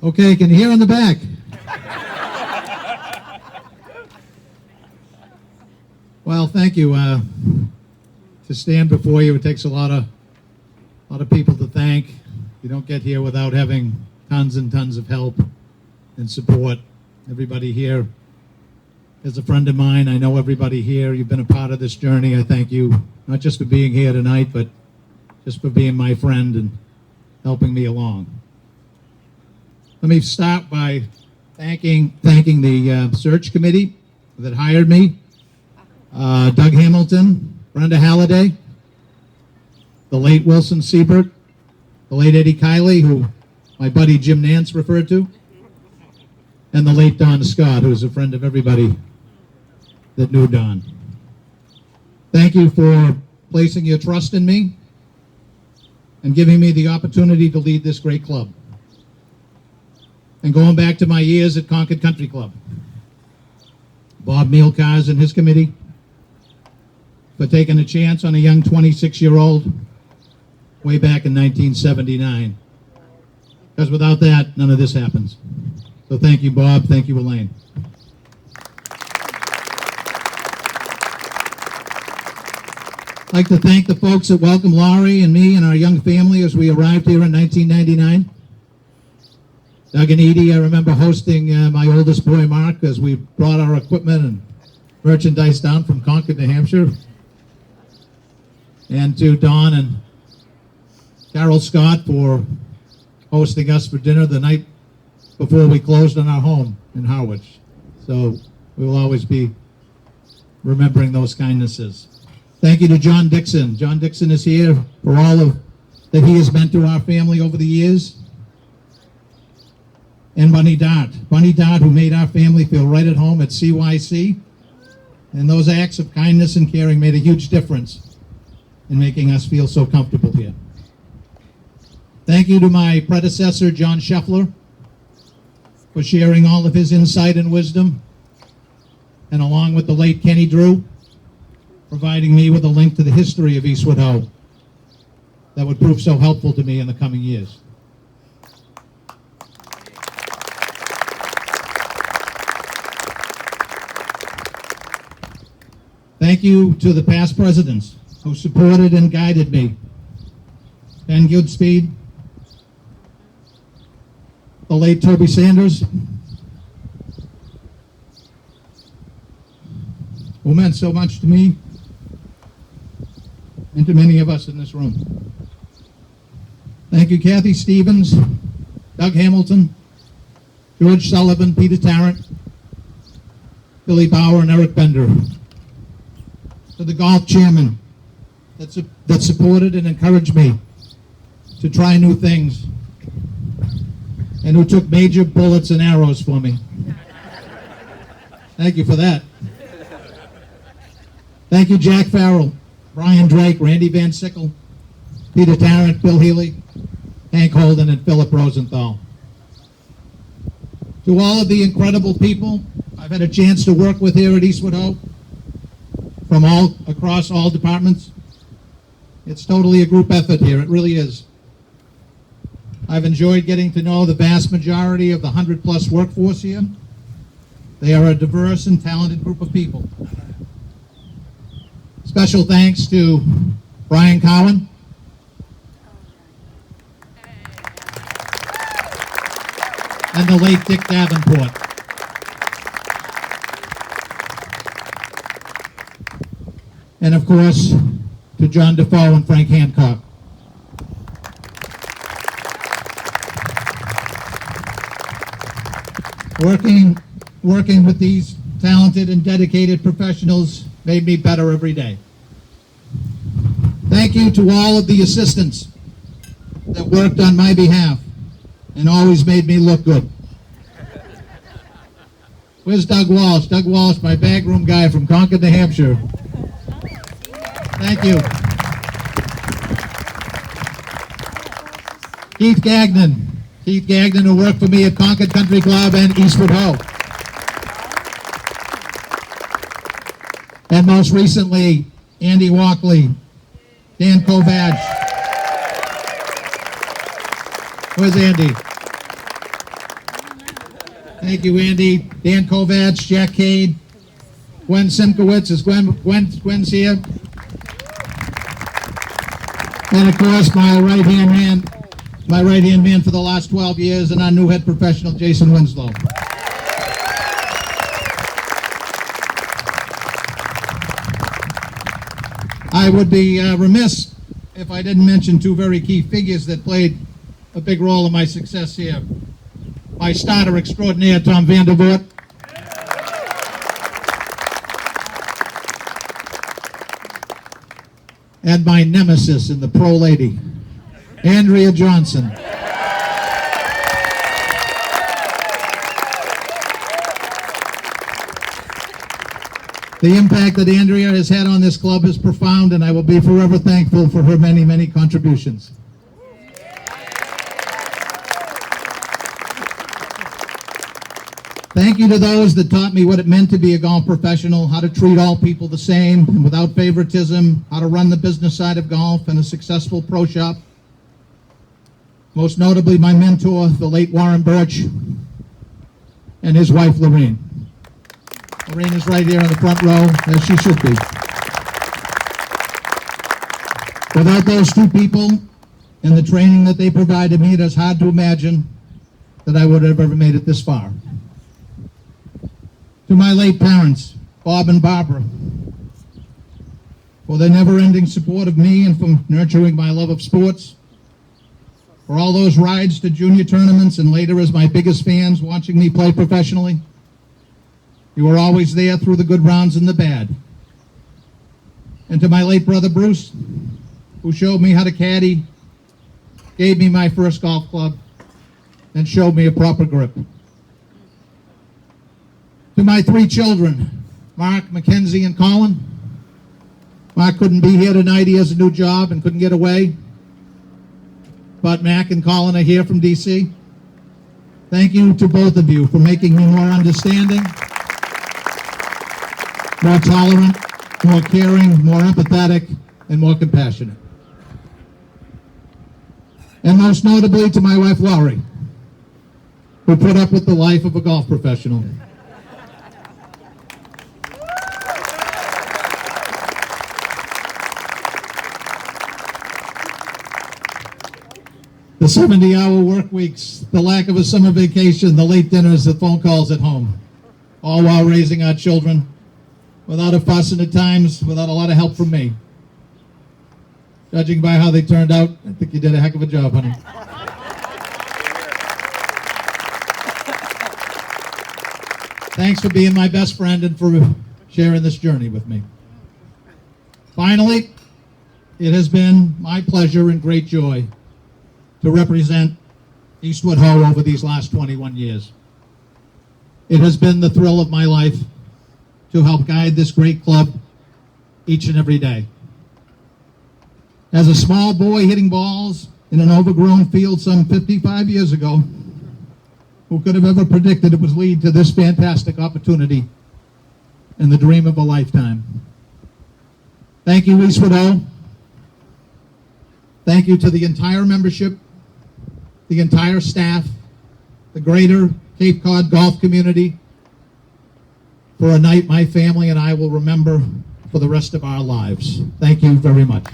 Okay, can you hear in the back? Well, thank you. To stand before you, it takes a lot of people to thank. You don't get here without having tons and tons of help and support. Everybody here is a friend of mine. I know everybody here. You've been a part of this journey. I thank you, not just for being here tonight, but just for being my friend and helping me along. Let me start by thanking the search committee that hired me. Doug Hamilton, Brenda Halliday, the late Wilson Siebert, the late Eddie Kiley, who my buddy Jim Nance referred to, and the late Don Scott, who is a friend of everybody that knew Don. Thank you for placing your trust in me and giving me the opportunity to lead this great club. And going back to my years at Concord Country Club, Bob Mielkars and his committee for taking a chance on a young 26-year-old way back in 1979. Because without that, none of this happens. So thank you, Bob. Thank you, Elaine. I'd like to thank the folks that welcomed Laurie and me and our young family as we arrived here in 1999. Doug and Edie, I remember hosting my oldest boy, Mark, as we brought our equipment and merchandise down from Concord, New Hampshire. And to Don and Carol Scott for hosting us for dinner the night before we closed on our home in Harwich. So we will always be remembering those kindnesses. Thank you to John Dixon. John Dixon is here for all of that he has meant to our family over the years. And Bunny Dart, who made our family feel right at home at CYC. And those acts of kindness and caring made a huge difference in making us feel so comfortable here. Thank you to my predecessor, John Scheffler, for sharing all of his insight and wisdom, and along with the late Kenny Drew, providing me with a link to the history of Eastwood Ho that would prove so helpful to me in the coming years. Thank you to the past presidents who supported and guided me. Ben Goodspeed, the late Toby Sanders, who meant so much to me and to many of us in this room. Thank you, Kathy Stevens, Doug Hamilton, George Sullivan, Peter Tarrant, Billy Bauer, and Eric Bender. To the golf chairman that supported and encouraged me to try new things and who took major bullets and arrows for me. Thank you for that. Thank you, Jack Farrell, Brian Drake, Randy Van Sickle, Peter Tarrant, Bill Healy, Hank Holden, and Philip Rosenthal. To all of the incredible people I've had a chance to work with here at Eastwood Ho, from all across all departments, it's totally a group effort here. It really is. I've enjoyed getting to know the vast majority of the 100-plus workforce here. They are a diverse and talented group of people. Special thanks to Brian Cowan, and the late Dick Davenport. And of course, to John Defoe and Frank Hancock. Working with these talented and dedicated professionals made me better every day. Thank you to all of the assistants that worked on my behalf and always made me look good. Where's Doug Walsh? Doug Walsh, my backroom guy from Concord, New Hampshire. Thank you. Keith Gagnon, who worked for me at Concord Country Club and Eastwood Ho. And most recently, Andy Walkley, Dan Kovach. Where's Andy? Thank you, Andy. Dan Kovacs, Jack Cade, Gwen Simkowitz. Is Gwen's here? And of course, my right-hand man for the last 12 years, and our new head professional, Jason Winslow. I would be remiss if I didn't mention two very key figures that played a big role in my success here. My starter extraordinaire, Tom Vandervoort. And my nemesis in the pro lady, Andrea Johnson. The impact that Andrea has had on this club is profound, and I will be forever thankful for her many, many contributions. Thank you to those that taught me what it meant to be a golf professional, how to treat all people the same and without favoritism, how to run the business side of golf and a successful pro shop. Most notably, my mentor, the late Warren Birch, and his wife, Lorraine. Lorraine is right here in the front row, as she should be. Without those two people and the training that they provided me, it is hard to imagine that I would have ever made it this far. To my late parents, Bob and Barbara, for their never-ending support of me and for nurturing my love of sports, for all those rides to junior tournaments and later as my biggest fans watching me play professionally. You were always there through the good rounds and the bad. And to my late brother Bruce, who showed me how to caddy, gave me my first golf club, and showed me a proper grip. To my three children, Mark, Mackenzie, and Colin. Mark couldn't be here tonight. He has a new job and couldn't get away. But Mac and Colin are here from D.C. Thank you to both of you for making me more understanding, more tolerant, more caring, more empathetic, and more compassionate. And most notably to my wife, Laurie, who put up with the life of a golf professional. The 70-hour work weeks, the lack of a summer vacation, the late dinners, the phone calls at home, all while raising our children without a fuss and at times without a lot of help from me. Judging by how they turned out, I think you did a heck of a job, honey. Thanks for being my best friend and for sharing this journey with me. Finally, it has been my pleasure and great joy to represent Eastwood Ho over these last 21 years. It has been the thrill of my life to help guide this great club each and every day. As a small boy hitting balls in an overgrown field some 55 years ago, who could have ever predicted it would lead to this fantastic opportunity and the dream of a lifetime? Thank you, Eastwood Ho. Thank you to the entire membership, the entire staff, the greater Cape Cod golf community, for a night my family and I will remember for the rest of our lives. Thank you very much.